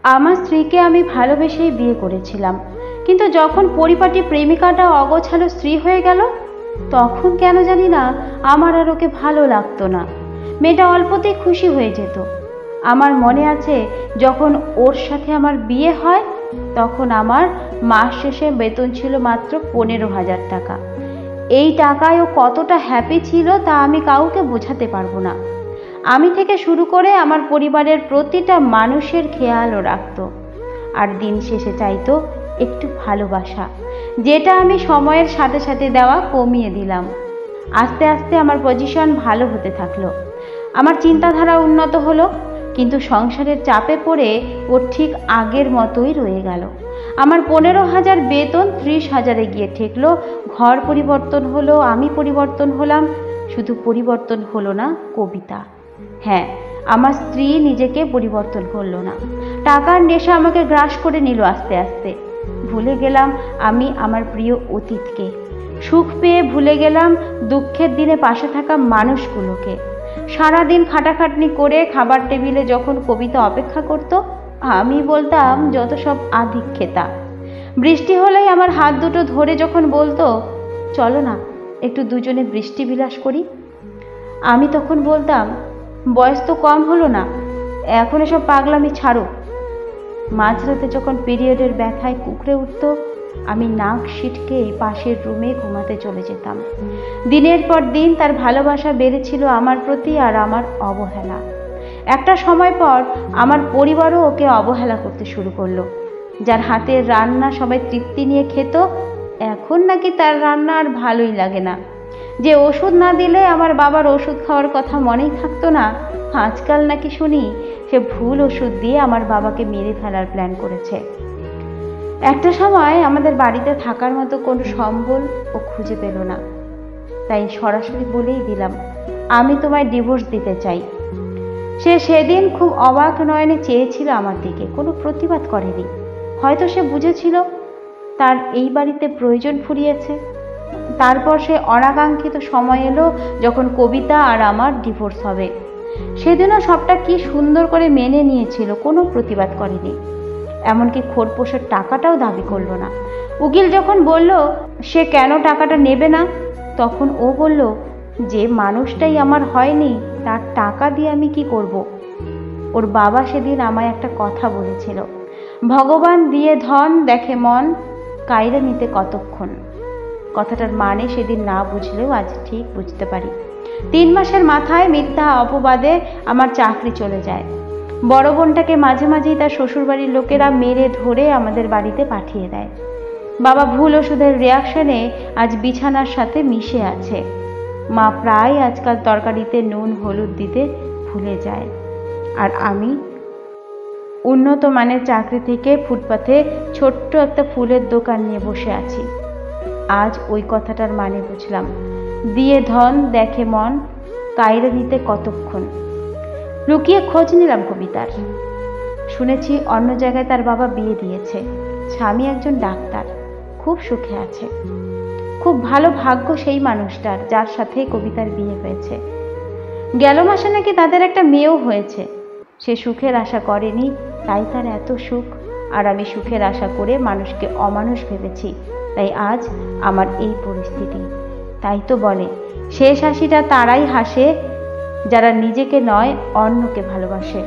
আমার স্ত্রীকে আমি ভালোবেসেই বিয়ে করেছিলাম, কিন্তু যখন পরিপাটি প্রেমিকাটা অগোছালো স্ত্রী হয়ে গেল, তখন কেন জানি না আমার আর ওকে ভালো লাগতো না। মেয়েটা অল্পতেই খুশি হয়ে যেত। আমার মনে আছে, যখন ওর সাথে আমার বিয়ে হয়, তখন আমার মাস শেষে বেতন ছিল মাত্র 15,000 টাকা। এই টাকায় ও কতটা হ্যাপি ছিল তা আমি কাউকে বোঝাতে পারবো না। আমি থেকে শুরু করে আমার পরিবারের প্রতিটা মানুষের খেয়ালও রাখতো, আর দিন শেষে চাইতো একটু ভালোবাসা, যেটা আমি সময়ের সাথে সাথে দেওয়া কমিয়ে দিলাম। আস্তে আস্তে আমার পজিশন ভালো হতে থাকলো, আমার চিন্তাধারা উন্নত হলো, কিন্তু সংসারের চাপে পড়ে ও ঠিক আগের মতোই রয়ে গেল। আমার 15,000 বেতন 30,000-এ গিয়ে ঠেকলো। ঘর পরিবর্তন হলো, আমি পরিবর্তন হলাম, শুধু পরিবর্তন হলো না কবিতা। হ্যাঁ, আমার স্ত্রী নিজেকে পরিবর্তন করলো না। টাকার নেশা আমাকে গ্রাস করে নিল আস্তে আস্তে। ভুলে গেলাম আমি আমার প্রিয় অতীতকে। সুখ পেয়ে ভুলে গেলাম দুঃখের দিনে পাশে থাকা মানুষগুলোকে। সারাদিন খাটাখাটনি করে খাবার টেবিলে যখন কবিতা অপেক্ষা করত, আমি বলতাম যত সব আধিক্যেতা। বৃষ্টি হলেই আমার হাত দুটো ধরে যখন বলতো, চলো না একটু দুজনে বৃষ্টি বিলাস করি, আমি তখন বলতাম, বয়স তো কম হলো না, এখন এসব পাগলামি ছাড়ো। মাঝরাতে যখন পিরিয়ডের ব্যথায় কুঁকড়ে উঠত, আমি নাক সিটকে পাশের রুমে ঘুমাতে চলে যেতাম। দিনের পর দিন তার ভালোবাসা বেড়েছিল আমার প্রতি, আর আমার অবহেলা। একটা সময় পর আমার পরিবারও ওকে অবহেলা করতে শুরু করলো। যার হাতের রান্না সবাই তৃপ্তি নিয়ে খেত, এখন নাকি তার রান্না আর ভালোই লাগে না। যে ওষুধ না দিলে আমার বাবার ওষুধ খাওয়ার কথা মনেই থাকতো না, আজকাল নাকি শুনি সে ভুল ওষুধ দিয়ে আমার বাবাকে মেরে ফেলার প্ল্যান করেছে। একটা সময় আমাদের বাড়িতে থাকার মতো কোনো সম্বল ও খুঁজে পেল না, তাই সরাসরি বলেই দিলাম, আমি তোমায় ডিভোর্স দিতে চাই। সে সেদিন খুব অবাক নয়নে চেয়েছিল আমার দিকে, কোনো প্রতিবাদ করেনি। হয়তো সে বুঝেছিল তার এই বাড়িতে প্রয়োজন ফুরিয়েছে। তারপর সে অনাকাঙ্ক্ষিত সময় এলো যখন কবিতা আর আমার ডিভোর্স হবে। সেদিনও সবটা কি সুন্দর করে মেনে নিয়েছিল, কোনো প্রতিবাদ করেনি। এমনকি খোরপোশের টাকাটাও দাবি করলো না। উকিল যখন বলল সে কেন টাকাটা নেবে না, তখন ও বলল, যে মানুষটাই আমার হয়নি তার টাকা দিয়ে আমি কি করব। ওর বাবা সেদিন আমায় একটা কথা বলেছিল, ভগবান দিয়ে ধন দেখে মন, কায়রা নিতে কতক্ষণ। কথাটার মানে সেদিন না বুঝলেও আজ ঠিক বুঝতে পারি। 3 মাসের মাথায় মিথ্যা অপবাদে আমার চাকরি চলে যায়। বড় বোনটাকে মাঝে মাঝেই তার শ্বশুরবাড়ির লোকেরা মেরে ধরে আমাদের বাড়িতে পাঠিয়ে দেয়। বাবা ভুল ওষুধের রিয়াকশনে আজ বিছানার সাথে মিশে আছে। মা প্রায় আজকাল তরকারিতে নুন হলুদ দিতে ভুলে যায়। আর আমি উন্নত মানের চাকরি থেকে ফুটপাথে ছোট্ট একটা ফুলের দোকান নিয়ে বসে আছি। আজ ওই কথাটার মানে বুঝলাম, দিয়ে ধন দেখে মন, কায়রা নিতে কতক্ষণ। লুকিয়ে খোঁজ নিলাম কবিতার। শুনেছি অন্য জায়গায় তার বাবা বিয়ে দিয়েছে, স্বামী একজন ডাক্তার, খুব সুখে আছে। খুব ভালো ভাগ্য সেই মানুষটার যার সাথে কবিতার বিয়ে হয়েছে। গেল মাসে নাকি তাদের একটা মেয়েও হয়েছে। সে সুখের আশা করেনি, তাই তার এত সুখ। আর আমি সুখের আশা করে মানুষকে অমানুষ ভেবেছি, তাই আজ আমার এই পরিস্থিতি। তাই তো বলে, শেষ হাসিটা তারাই হাসে যারা নিজেকে নয় অন্যকে ভালোবাসে।